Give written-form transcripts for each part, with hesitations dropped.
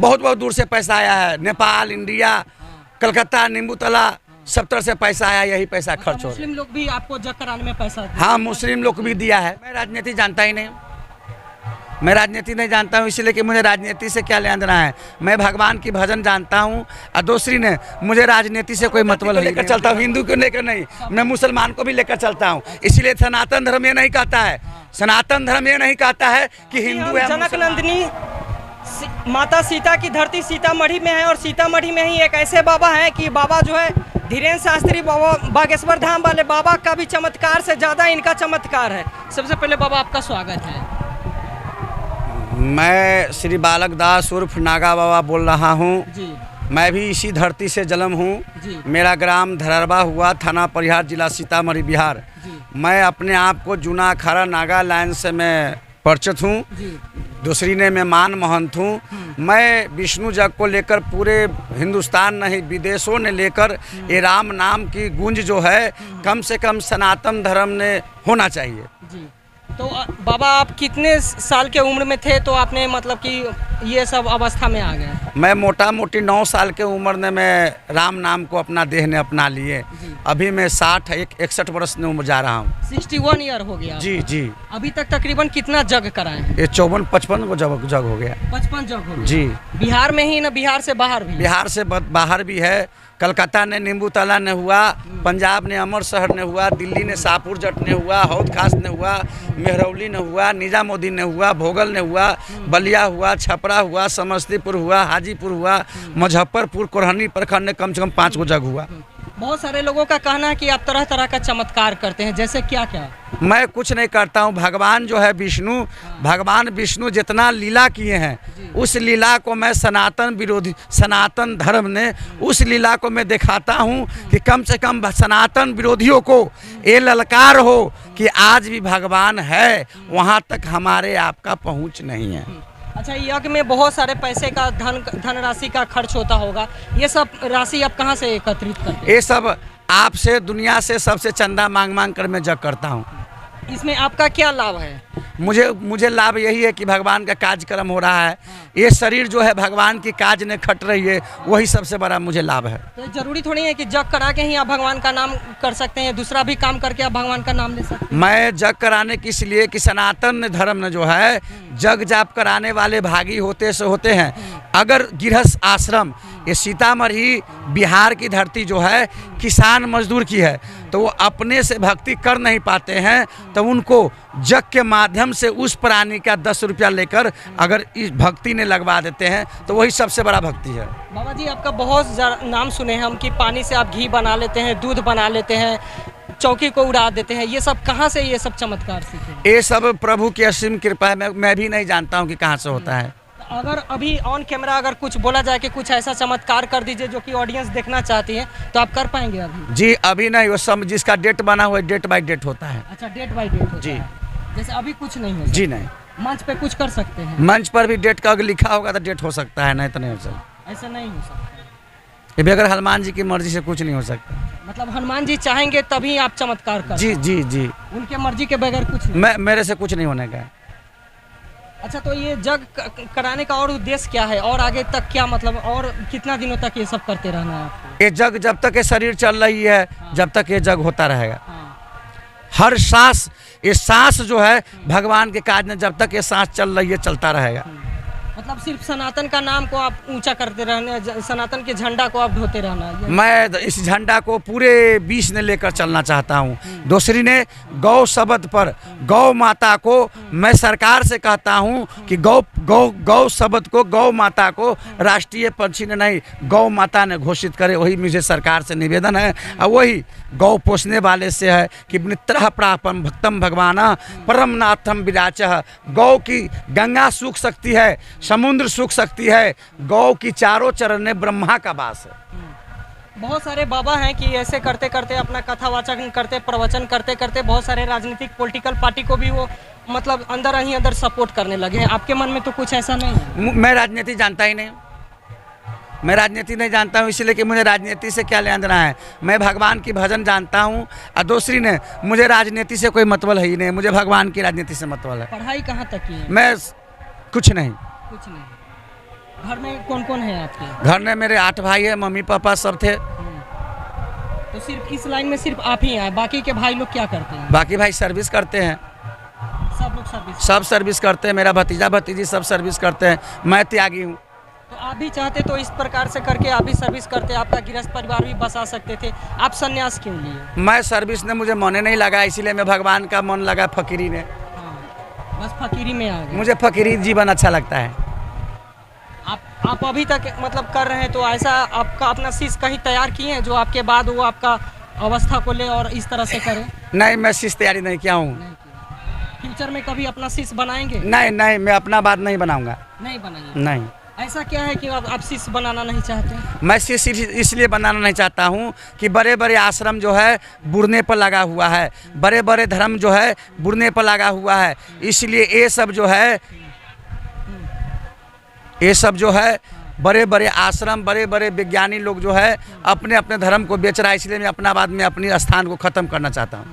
बहुत बहुत दूर से पैसा आया है, नेपाल, इंडिया, कलकत्ता, नींबू तला, सब तरह से पैसा आया, यही पैसा खर्च हो रहा है। मुस्लिम लोग भी आपको जग कराने में पैसा हाँ, मुस्लिम लोग भी दिया है। मैं राजनीति जानता ही नहीं, मैं राजनीति नहीं जानता हूँ, इसलिए कि मुझे राजनीति से क्या लेना देना है। मैं भगवान की भजन जानता हूँ और दूसरी ने मुझे राजनीति से कोई मतलब नहीं। लेकर चलता हूँ, हिंदू को लेकर नहीं, मैं मुसलमान को भी लेकर चलता हूँ। इसीलिए सनातन धर्म ये नहीं कहता है, सनातन धर्म ये नहीं कहता है कि हिंदू है। जनक नंदिनी माता सीता की धरती सीतामढ़ी में है और सीतामढ़ी में ही एक ऐसे बाबा हैं कि बाबा जो है धीरेन्द्र शास्त्री बाबा बागेश्वर धाम वाले बाबा का भी चमत्कार से ज़्यादा इनका चमत्कार है। सबसे पहले बाबा आपका स्वागत है। मैं श्री बालक दास उर्फ नागा बाबा बोल रहा हूँ जी। मैं भी इसी धरती से जन्म हूँ। जी। मेरा ग्राम धररबा हुआ, थाना परिहार, जिला सीतामढ़ी, बिहार। जी। मैं अपने आप को जूना अखाड़ा नागालैंड से मैं परिचित हूँ। दूसरी ने मैं मान महंत हूँ। मैं विष्णु जग को लेकर पूरे हिंदुस्तान नहीं विदेशों ने लेकर ये राम नाम की गूंज जो है कम से कम सनातन धर्म ने होना चाहिए। जी। तो बाबा आप कितने साल के उम्र में थे तो आपने मतलब कि ये सब अवस्था में आ गए? मैं मोटा मोटी 9 साल के उम्र में मैं राम नाम को अपना देह ने अपना लिए। अभी मैं 61 वर्ष में उम्र जा रहा हूँ। 61 ईयर हो गया? जी जी। अभी तक तकरीबन कितना जग कराए हैं? ये 54-55 को जग हो गया। 55 जग हो गया। जी। बिहार में ही ना, बिहार से बाहर भी? बिहार से बाहर भी है। कलकत्ता ने नींबू तला ने हुआ, पंजाब ने अमृतसर ने हुआ, दिल्ली ने शाहपुर जट ने हुआ, हौद खास ने हुआ, मेहरौली ने हुआ, निजामुद्दीन ने हुआ, भोगल ने हुआ, बलिया हुआ, छपरा हुआ, समस्तीपुर हुआ, हाजीपुर हुआ, मुजफ्फरपुर, कोरहनी प्रखंड ने कम से कम 5 को जग हुआ। बहुत सारे लोगों का कहना है कि आप तरह तरह का चमत्कार करते हैं, जैसे क्या क्या? मैं कुछ नहीं करता हूँ। भगवान जो है विष्णु, भगवान विष्णु जितना लीला किए हैं उस लीला को मैं सनातन विरोधी, सनातन धर्म ने उस लीला को मैं दिखाता हूँ कि कम से कम सनातन विरोधियों को ये ललकार हो कि आज भी भगवान है, वहाँ तक हमारे आपका पहुँच नहीं है। अच्छा, यज्ञ में बहुत सारे पैसे का धन राशि का खर्च होता होगा, ये सब राशि आप कहाँ से एकत्रित करते हैं? ये सब आपसे, दुनिया से सबसे चंदा मांग कर मैं जग करता हूँ। इसमें आपका क्या लाभ है? मुझे लाभ यही है कि भगवान का कार्यक्रम हो रहा है। ये शरीर जो है भगवान की काज ने खट रही है, वही सबसे बड़ा मुझे लाभ है। तो जरूरी थोड़ी है कि जग करा के ही आप भगवान का नाम कर सकते हैं, दूसरा भी काम करके आप भगवान का नाम ले सकते हैं? मैं जग कराने की इसलिए कि सनातन धर्म ने जो है जग जाप कराने वाले भागी होते से होते हैं। अगर गृहस्थ आश्रम, ये सीतामढ़ी बिहार की धरती जो है किसान मजदूर की है, तो वो अपने से भक्ति कर नहीं पाते हैं, तो उनको जग के माध्यम से उस प्राणी का 10 रुपया लेकर अगर इस भक्ति ने लगवा देते हैं तो वही सबसे बड़ा भक्ति है। बाबा जी, आपका बहुत नाम सुने हम कि पानी से आप घी बना लेते हैं, दूध बना लेते हैं, चौकी को उड़ा देते हैं, ये सब कहाँ से ये सब चमत्कार सीखे? ये सब प्रभु की असीम कृपा है। मैं भी नहीं जानता हूँ कि कहाँ से होता है। अगर अभी ऑन कैमरा अगर कुछ बोला जाए कि कुछ ऐसा चमत्कार कर दीजिए जो कि ऑडियंस देखना चाहती है, तो आप कर पाएंगे अभी? जी अभी नहीं, वो सब जिसका डेट बना हुआ है डेट बाय डेट होता है। अच्छा, डेट बाय डेट होता जी है। जैसे अभी कुछ नहीं हो सकता? जी नहीं। मंच पे कुछ कर सकते हैं? मंच पर भी डेट का अगर लिखा होगा तो डेट हो सकता है, नहीं तो नहीं हो सकता। ऐसा नहीं हो सकता? ये भी अगर हनुमान जी की मर्जी से कुछ नहीं हो सकता। मतलब हनुमान जी चाहेंगे तभी आप चमत्कार कर? जी जी जी। उनके मर्जी के बगैर कुछ नहीं? मेरे से कुछ नहीं होने का। अच्छा, तो ये जग कराने का और उद्देश्य क्या है, और आगे तक क्या, मतलब और कितना दिनों तक ये सब करते रहना है आपको? ये जग जब तक ये शरीर चल रही है, जब तक ये जग होता रहेगा। हर सांस, ये सांस जो है भगवान के काज ने, जब तक ये सांस चल रही है चलता रहेगा। मतलब सिर्फ सनातन का नाम को आप ऊंचा करते रहना, सनातन के झंडा को आप ढोते रहना? मैं इस झंडा को पूरे विश्व ने लेकर चलना चाहता हूँ। दूसरी ने गौ शब्द पर, गौ माता को मैं सरकार से कहता हूँ कि गौ शब्द को, गौ माता को राष्ट्रीय पंछी ने नहीं, गौ माता ने घोषित करे। वही मुझे सरकार से निवेदन है। और वही गौ पोसने वाले से है कि नित्रः प्रापम भक्तम भगवान परम नाथम विराचः। गौ की गंगा सूख सकती है, समुद्र सूख सकती है, गौ की चारों चरण में ब्रह्मा का वास है। बहुत सारे बाबा हैं कि ऐसे करते करते अपना कथावाचन करते, प्रवचन करते करते बहुत सारे राजनीतिक पॉलिटिकल पार्टी को भी वो मतलब अंदर ही अंदर सपोर्ट करने लगे हैं। आपके मन में तो कुछ ऐसा नहीं है? मैं राजनीति जानता ही नहीं। मैं राजनीति नहीं जानता हूँ, इसलिए कि मुझे राजनीति से क्या लेना देना है। मैं भगवान की भजन जानता हूँ और दूसरी ने मुझे राजनीति से कोई मतलब है ही नहीं। मुझे भगवान की राजनीति से मतलब है। पढ़ाई कहाँ तक की है? मैं कुछ नहीं। कुछ नहीं। घर में कौन कौन है आपके? घर में मेरे 8 भाई है, मम्मी पापा सब थे। तो सिर्फ इस लाइन में सिर्फ आप ही हैं, बाकी के भाई लोग क्या करते हैं? बाकी भाई सर्विस करते हैं, सब लोग सर्विस। सब सर्विस करते हैं। मेरा भतीजा भतीजी सब सर्विस करते हैं, मैं त्यागी हूँ। तो आप भी चाहते तो इस प्रकार से करके आप भी सर्विस करते, आपका गृहस्थ परिवार भी बसा सकते थे, आप संन्यास क्यों लिए? मैं सर्विस ने मुझे मन नहीं लगा, इसीलिए मैं भगवान का मन लगा फकीरी ने। हाँ, बस फकीरी में आ गए। मुझे फकीरी जीवन अच्छा लगता है। आप अभी तक मतलब कर रहे हैं, तो ऐसा आपका अपना शिष्य कहीं तैयार किए हैं जो आपके बाद वो आपका अवस्था को ले और इस तरह से करे? नहीं, मैं शिष्य तैयारी नहीं किया हूँ। फ्यूचर में कभी अपना शिष्य बनाएंगे? नहीं नहीं, मैं अपना बात नहीं बनाऊंगा। नहीं बनाएंगे? नहीं। ऐसा क्या है कि आप शिष्य बनाना नहीं चाहते? मैं शिष्य इसलिए बनाना नहीं चाहता हूँ कि बड़े बड़े आश्रम जो है बुरने पर लगा हुआ है, बड़े बड़े धर्म जो है बुरने पर लगा हुआ है, इसलिए ये सब जो है बड़े बड़े आश्रम, बड़े बड़े विज्ञानी लोग जो है अपने अपने धर्म को बेच रहा है, इसलिए मैं अपना बाद में अपनी स्थान को ख़त्म करना चाहता हूँ।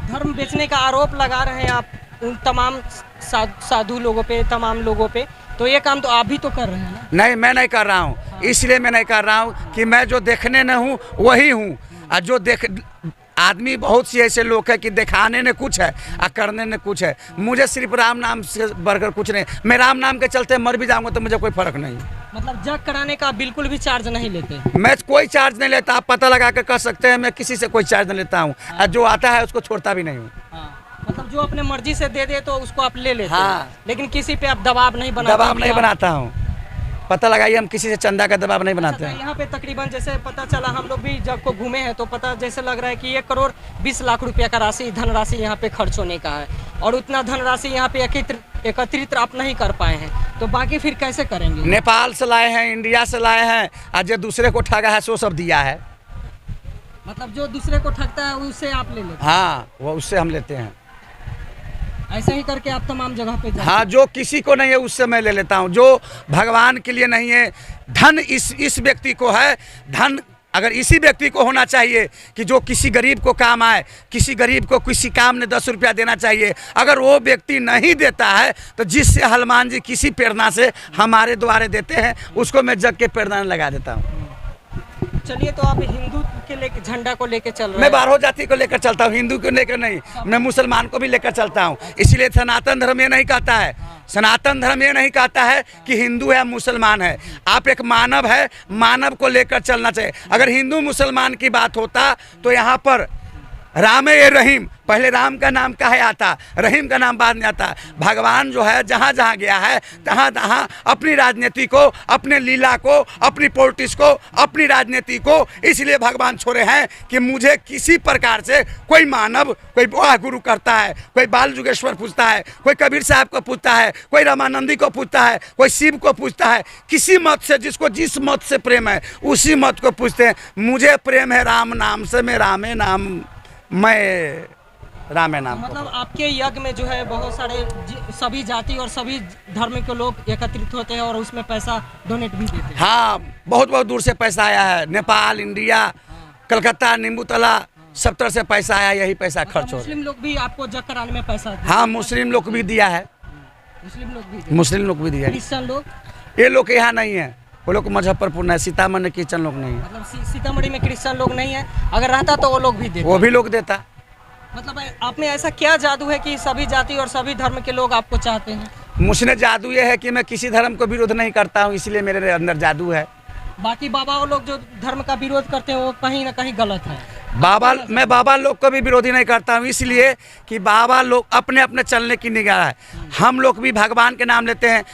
धर्म बेचने का आरोप लगा रहे हैं आप उन तमाम साधु लोगों पे, तमाम लोगों पे, तो ये काम तो आप भी तो कर रहे हैं ना? नहीं, मैं नहीं कर रहा हूँ। इसलिए मैं नहीं कर रहा हूँ कि मैं जो देखने न हूँ वही हूँ, और जो आदमी बहुत सी ऐसे लोग हैं कि दिखाने ने कुछ है और करने ने कुछ है। मुझे सिर्फ राम नाम से बढ़कर कुछ नहीं, मैं राम नाम के चलते मर भी जाऊंगा तो मुझे कोई फर्क नहीं। मतलब जग कराने का बिल्कुल भी चार्ज नहीं लेते? मैं कोई चार्ज नहीं लेता, आप पता लगा कर कर सकते हैं, मैं किसी से कोई चार्ज नहीं लेता हूँ, और जो आता है उसको छोड़ता भी नहीं हूँ। मतलब जो अपने मर्जी से दे दे तो उसको आप ले लेते हाँ। हैं, लेकिन किसी पे आप दबाव नहीं बनाते? दबाव नहीं बनाता हूँ, पता लगाइए, हम किसी से चंदा का दबाव नहीं बनाते हैं। यहाँ पे तकरीबन जैसे पता चला, हम लोग भी जब को घूमे हैं तो पता जैसे लग रहा है कि 1 करोड़ 20 लाख रुपया का राशि धनराशि यहाँ पे खर्च होने का है, और उतना धनराशि यहाँ पे एकत्रित आप नहीं कर पाए हैं, तो बाकी फिर कैसे करेंगे? नेपाल से लाए हैं, इंडिया से लाए हैं, और जो दूसरे को ठगा है सो सब दिया है। मतलब जो दूसरे को ठगता है उससे आप ले लेते हैं? हाँ, वो उससे हम लेते हैं। ऐसे ही करके आप तमाम जगह पे? हाँ, जो किसी को नहीं है उससे मैं ले लेता हूँ, जो भगवान के लिए नहीं है। धन इस व्यक्ति को है, धन अगर इसी व्यक्ति को होना चाहिए कि जो किसी गरीब को काम आए, किसी गरीब को किसी काम ने 10 रुपया देना चाहिए, अगर वो व्यक्ति नहीं देता है तो जिससे हनुमान जी किसी प्रेरणा से हमारे द्वारे देते हैं उसको मैं जग के प्रेरणा लगा देता हूँ। चलिए, तो आप हिंदू के लेके झंडा को लेके चल रहे हैं? मैं 12 जाति को लेकर चलता हूँ, हिंदू को लेकर नहीं, मैं मुसलमान को भी लेकर चलता हूँ। इसलिए सनातन धर्म ये नहीं कहता है, सनातन धर्म ये नहीं कहता है कि हिंदू है मुसलमान है, आप एक मानव है, मानव को लेकर चलना चाहिए। अगर हिंदू मुसलमान की बात होता तो यहाँ पर राम ए रहीम, पहले राम का नाम काहे आता, रहीम का नाम बाद में आता। भगवान जो है जहाँ जहाँ गया है तहाँ तहाँ अपनी राजनीति को, अपने लीला को, अपनी पॉलिटिक्स को, अपनी राजनीति को इसलिए भगवान छोड़े हैं कि मुझे किसी प्रकार से कोई मानव, कोई वाह गुरु करता है, कोई बाल जुगेश्वर पूछता है, कोई कबीर साहब को पूछता है, कोई रामानंदी को पूछता है, कोई शिव को पूछता है, किसी मत से जिसको जिस मत से प्रेम है उसी मत को पूछते हैं। मुझे प्रेम है राम नाम से, मैं रामे नाम, मैं रामे नाम। मतलब आपके यज्ञ में जो है बहुत सारे सभी जाति और सभी धर्म के लोग एकत्रित होते हैं और उसमें पैसा डोनेट भी देते हैं? हाँ, बहुत बहुत दूर से पैसा आया है, नेपाल, इंडिया, कलकत्ता, नींबूतला, सब तरह से पैसा आया, यही पैसा खर्च हो। मुस्लिम लोग भी आपको जग कराने में पैसा? हाँ, मुस्लिम लोग भी दिया है, मुस्लिम लोग भी दिया है। क्रिश्चियन लोग? ये लोग यहाँ नहीं है, वो लोग मुजफ्फरपुर है, सीतामढ़ी में क्रिश्चियन लोग नहीं है। मतलब सीतामढ़ी में क्रिश्चियन लोग नहीं है, अगर रहता तो वो लोग भी देते? वो भी लोग देता। मतलब आप में ऐसा क्या जादू है कि सभी जाति और सभी धर्म के लोग आपको चाहते हैं? मुझमें जादू ये है कि मैं किसी धर्म को विरोध नहीं करता हूँ, इसलिए मेरे अंदर जादू है। बाकी बाबा वो लोग जो धर्म का विरोध करते हैं वो कहीं ना कहीं गलत है। मैं बाबा लोग को भी विरोधी नहीं करता हूँ, इसलिए कि बाबा लोग अपने अपने चलने की निगाह है। हम लोग भी भगवान के नाम लेते हैं,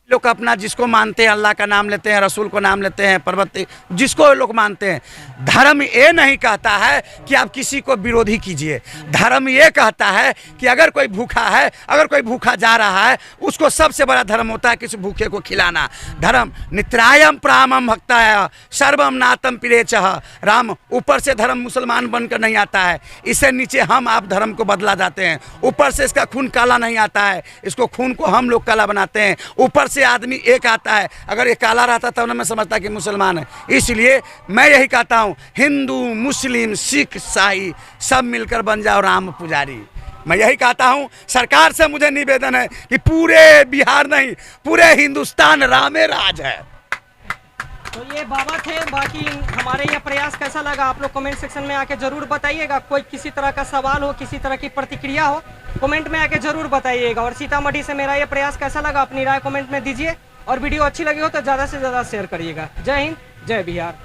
लोग अपना जिसको मानते हैं अल्लाह का नाम लेते हैं, रसूल को नाम लेते हैं, पर्वत जिसको लोग मानते हैं। धर्म ये नहीं कहता है कि आप किसी को विरोधी कीजिए, धर्म ये कहता है कि अगर कोई भूखा है, अगर कोई भूखा जा रहा है, उसको सबसे बड़ा धर्म होता है किसी भूखे को खिलाना। धर्म नित्रायम प्रामम भक्ताय सर्वम नातम पिरेचह। राम ऊपर से धर्म मुसलमान बनकर नहीं आता है, इससे नीचे हम आप धर्म को बदला जाते हैं। ऊपर से इसका खून काला नहीं आता है, इसको खून को हम लोग काला बनाते हैं। ऊपर से आदमी एक आता है, अगर ये काला रहता तब मैं समझता कि मुसलमान है। इसलिए मैं यही कहता हूँ, हिंदू, मुस्लिम, सिख, ईसाई सब मिलकर बन जाओ राम पुजारी। मैं यही कहता हूँ, सरकार से मुझे निवेदन है कि पूरे बिहार नहीं, पूरे हिंदुस्तान रामे राज है। तो ये बाबा थे। बाकी हमारे ये प्रयास कैसा लगा आप लोग कमेंट सेक्शन में आके जरूर बताइएगा। कोई किसी तरह का सवाल हो, किसी तरह की प्रतिक्रिया हो, कमेंट में आके जरूर बताइएगा। और सीतामढ़ी से मेरा ये प्रयास कैसा लगा अपनी राय कमेंट में दीजिए, और वीडियो अच्छी लगी हो तो ज़्यादा से ज़्यादा शेयर करिएगा। जय हिंद, जय बिहार।